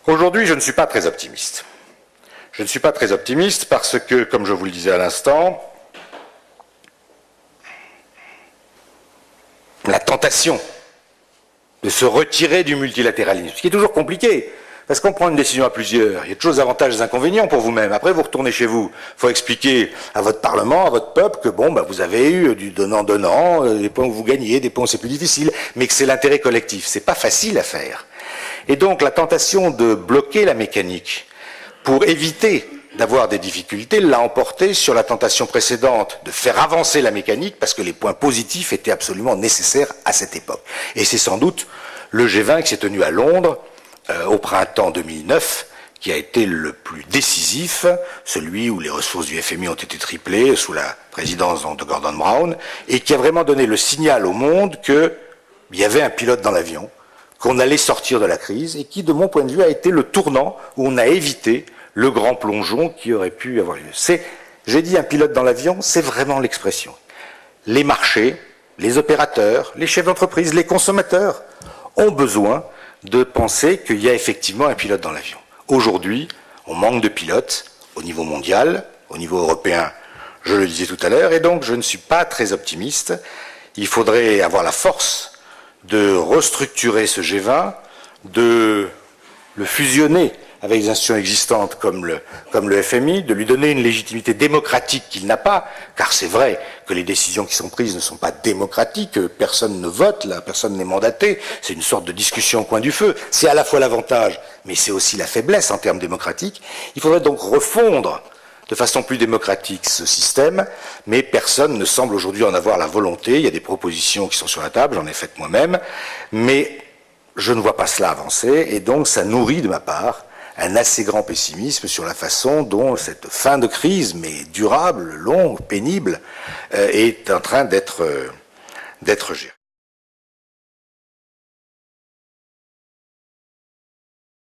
Aujourd'hui, je ne suis pas très optimiste. Je ne suis pas très optimiste parce que, comme je vous le disais à l'instant, la tentation de se retirer du multilatéralisme, ce qui est toujours compliqué, parce qu'on prend une décision à plusieurs, il y a toujours des avantages et des inconvénients pour vous-même. Après, vous retournez chez vous, il faut expliquer à votre Parlement, à votre peuple, que bon, vous avez eu du donnant-donnant, des points où vous gagnez, des points où c'est plus difficile, mais que c'est l'intérêt collectif. C'est pas facile à faire. Et donc, la tentation de bloquer la mécanique pour éviter d'avoir des difficultés l'a emporté sur la tentation précédente de faire avancer la mécanique parce que les points positifs étaient absolument nécessaires à cette époque. Et c'est sans doute le G20 qui s'est tenu à Londres au printemps 2009 qui a été le plus décisif, celui où les ressources du FMI ont été triplées sous la présidence de Gordon Brown et qui a vraiment donné le signal au monde qu'il y avait un pilote dans l'avion, qu'on allait sortir de la crise et qui, de mon point de vue, a été le tournant où on a évité le grand plongeon qui aurait pu avoir lieu. J'ai dit un pilote dans l'avion, c'est vraiment l'expression. Les marchés, les opérateurs, les chefs d'entreprise, les consommateurs ont besoin de penser qu'il y a effectivement un pilote dans l'avion. Aujourd'hui, on manque de pilotes au niveau mondial, au niveau européen, je le disais tout à l'heure, et donc je ne suis pas très optimiste. Il faudrait avoir la force de restructurer ce G20, de le fusionner avec des institutions existantes comme le FMI, de lui donner une légitimité démocratique qu'il n'a pas, car c'est vrai que les décisions qui sont prises ne sont pas démocratiques, personne ne vote, là, personne n'est mandaté, c'est une sorte de discussion au coin du feu. C'est à la fois l'avantage, mais c'est aussi la faiblesse en termes démocratiques. Il faudrait donc refondre de façon plus démocratique ce système, mais personne ne semble aujourd'hui en avoir la volonté. Il y a des propositions qui sont sur la table, j'en ai faites moi-même, mais je ne vois pas cela avancer, et donc ça nourrit de ma part un assez grand pessimisme sur la façon dont cette fin de crise, mais durable, longue, pénible, est en train d'être gérée.